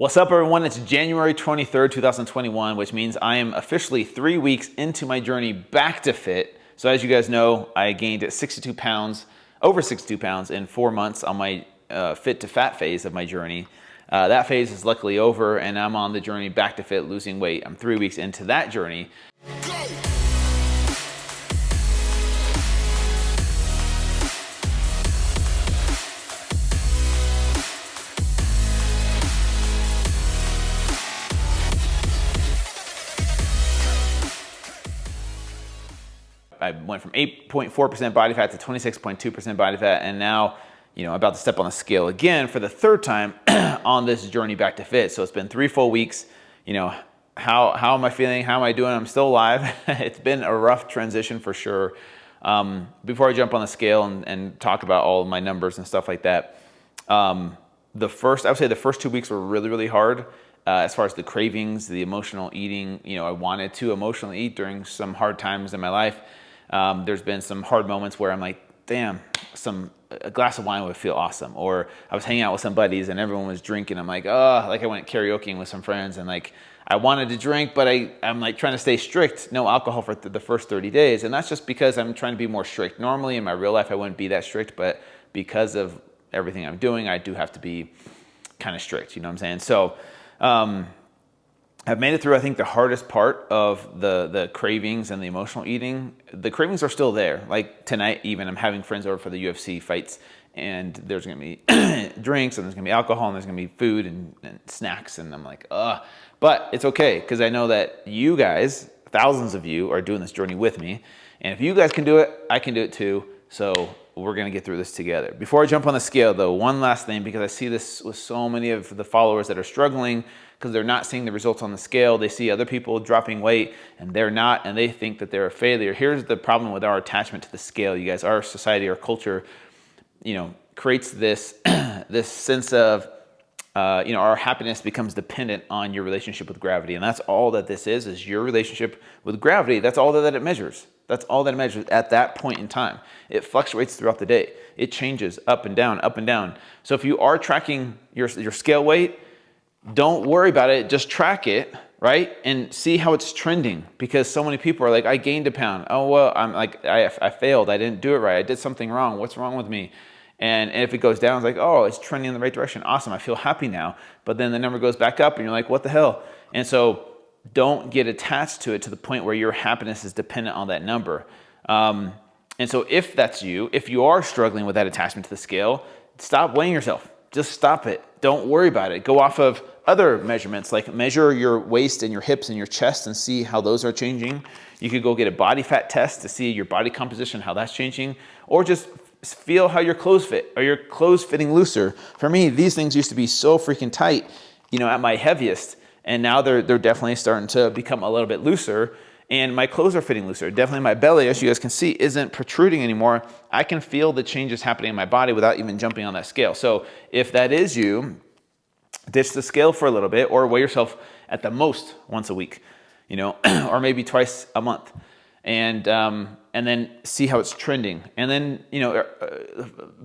What's up, everyone? It's January 23rd, 2021, which means I am officially 3 weeks into my journey back to fit. So as you guys know, I gained 62 pounds, over 62 pounds in 4 months on my fit to fat phase of my journey. That phase is luckily over and I'm on the journey back to fit, losing weight. I'm 3 weeks into that journey. I went from 8.4% body fat to 26.2% body fat, and now, I'm about to step on the scale again for the third time on this journey back to fit. So it's been 3 full weeks. How am I feeling? How am I doing? I'm still alive. It's been a rough transition for sure. Before I jump on the scale and talk about all of my numbers and stuff like that, I would say the first 2 weeks were really, really hard. As far as the cravings, the emotional eating, I wanted to emotionally eat during some hard times in my life. There's been some hard moments where I'm like, damn, a glass of wine would feel awesome. Or I was hanging out with some buddies and everyone was drinking. I'm like, I went karaokeing with some friends and I wanted to drink, but I'm like trying to stay strict, no alcohol for the first 30 days. And that's just because I'm trying to be more strict. Normally in my real life, I wouldn't be that strict, but because of everything I'm doing, I do have to be kind of strict, you know what I'm saying? So, I've made it through, I think, the hardest part of the cravings and the emotional eating. The cravings are still there. Like tonight even, I'm having friends over for the UFC fights, and there's going to be drinks, and there's going to be alcohol, and there's going to be food and snacks, and I'm like, ugh. But it's okay, because I know that you guys, thousands of you, are doing this journey with me, and if you guys can do it, I can do it too. So we're going to get through this together. Before I jump on the scale, though, one last thing, because I see this with so many of the followers that are struggling because they're not seeing the results on the scale. They see other people dropping weight and they're not, and they think that they're a failure. Here's the problem with our attachment to the scale, you guys. Our society, our culture, creates this this sense of our happiness becomes dependent on your relationship with gravity. And that's all that this is your relationship with gravity. That's all that it measures. That's all that it measures at that point in time. It fluctuates throughout the day. It changes up and down, up and down. So if you are tracking your scale weight, don't worry about it. Just track it, right? And see how it's trending, because so many people are like, I gained a pound. Oh, well, I'm like, I failed. I didn't do it right. I did something wrong. What's wrong with me? And if it goes down, it's like, oh, it's trending in the right direction. Awesome. I feel happy now. But then the number goes back up and you're like, what the hell? And so don't get attached to it to the point where your happiness is dependent on that number. And so if that's you, if you are struggling with that attachment to the scale, stop weighing yourself. Just stop it. Don't worry about it. Go off of other measurements, like measure your waist and your hips and your chest and see how those are changing. You could go get a body fat test to see your body composition, how that's changing, or just feel how your clothes fit. Are your clothes fitting looser? For me, these things used to be so freaking tight, at my heaviest, and now they're definitely starting to become a little bit looser, and my clothes are fitting looser. Definitely my belly, as you guys can see, isn't protruding anymore. I can feel the changes happening in my body without even jumping on that scale. So if that is you, ditch the scale for a little bit, or weigh yourself at the most once a week, or maybe twice a month, and then see how it's trending, and then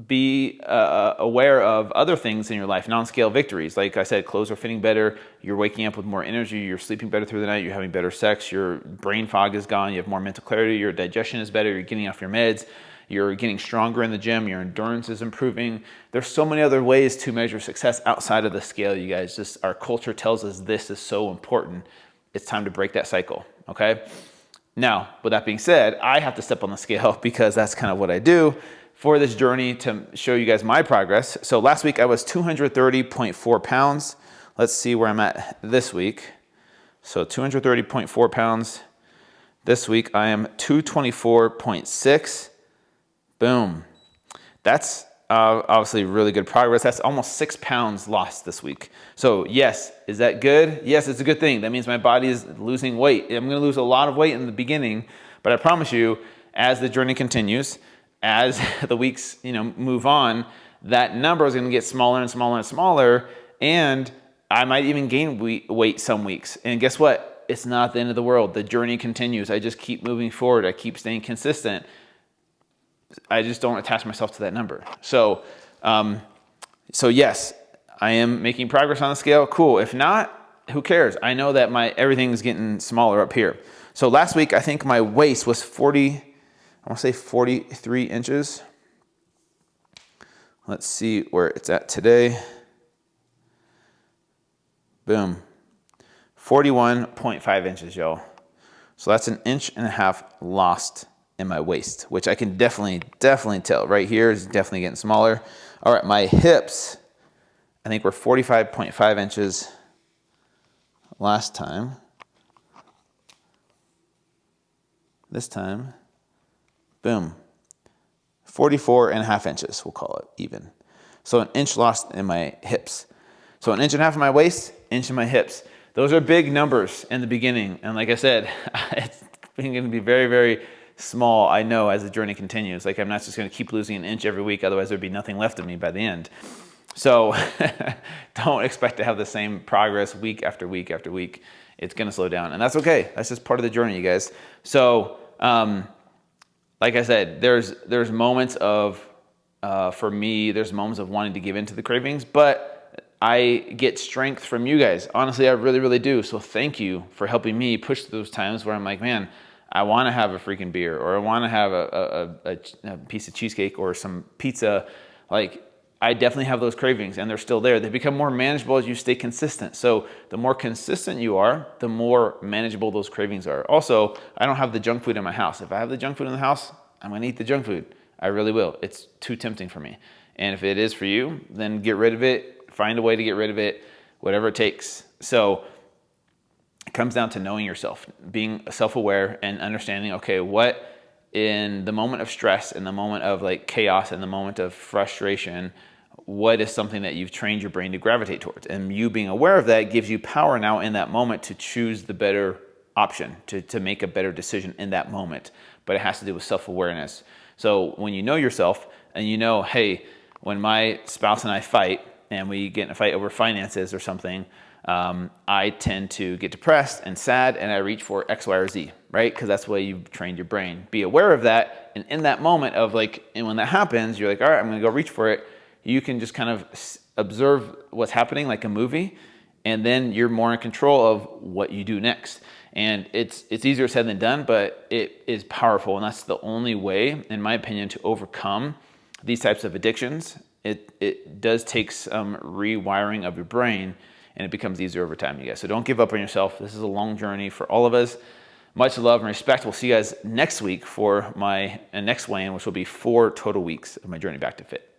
be aware of other things in your life, non-scale victories. Like I said, clothes are fitting better, you're waking up with more energy, you're sleeping better through the night, you're having better sex, your brain fog is gone, you have more mental clarity, your digestion is better, you're getting off your meds, you're getting stronger in the gym, your endurance is improving. There's so many other ways to measure success outside of the scale, you guys. Just our culture tells us this is so important. It's time to break that cycle, okay? Now, with that being said, I have to step on the scale because that's kind of what I do for this journey to show you guys my progress. So last week I was 230.4 pounds. Let's see where I'm at this week. So 230.4 pounds. This week I am 224.6. Boom. That's obviously really good progress. That's almost 6 pounds lost this week. So yes, is that good? Yes, it's a good thing. That means my body is losing weight. I'm going to lose a lot of weight in the beginning, but I promise you, as the journey continues, as the weeks move on, that number is going to get smaller and smaller and smaller, and I might even gain weight some weeks. And guess what? It's not the end of the world. The journey continues. I just keep moving forward. I keep staying consistent. I just don't attach myself to that number. So yes, I am making progress on the scale. Cool. If not, who cares? I know that everything's getting smaller up here. So last week, I think my waist was 43 inches. Let's see where it's at today. Boom. 41.5 inches, y'all. So that's 1.5 inches lost in my waist, which I can definitely tell. Right here is definitely getting smaller. All right, my hips, I think were 45.5 inches last time. This time, boom, 44.5 inches, we'll call it even. So 1 inch lost in my hips. So 1.5 inches in my waist, 1 inch in my hips. Those are big numbers in the beginning. And like I said, it's going to be very, very small, I know, as the journey continues. Like, I'm not just going to keep losing 1 inch every week, otherwise there'd be nothing left of me by the end. So don't expect to have the same progress week after week after week. It's going to slow down, and that's okay. That's just part of the journey, you guys. So like I said, there's moments of, for me, there's moments of wanting to give in to the cravings, but I get strength from you guys. Honestly, I really, really do. So thank you for helping me push those times where I'm like, man, I want to have a freaking beer, or I want to have a piece of cheesecake or some pizza. Like, I definitely have those cravings, and they're still there. They become more manageable as you stay consistent. So the more consistent you are, the more manageable those cravings are. Also, I don't have the junk food in my house. If I have the junk food in the house, I'm going to eat the junk food. I really will. It's too tempting for me. And if it is for you, then get rid of it. Find a way to get rid of it, whatever it takes. So it comes down to knowing yourself, being self-aware and understanding, okay, what in the moment of stress, in the moment of like chaos, in the moment of frustration, what is something that you've trained your brain to gravitate towards? And you being aware of that gives you power now in that moment to choose the better option, to make a better decision in that moment. But it has to do with self-awareness. So when you know yourself and you know, hey, when my spouse and I fight and we get in a fight over finances or something, I tend to get depressed and sad, and I reach for X, Y, or Z, right? Because that's the way you've trained your brain. Be aware of that, and in that moment of like, and when that happens, you're like, all right, I'm gonna go reach for it. You can just kind of observe what's happening like a movie, and then you're more in control of what you do next. And it's easier said than done, but it is powerful, and that's the only way, in my opinion, to overcome these types of addictions. It does take some rewiring of your brain, and it becomes easier over time, you guys. So don't give up on yourself. This is a long journey for all of us. Much love and respect. We'll see you guys next week for my next weigh-in, which will be 4 total weeks of my journey back to fit.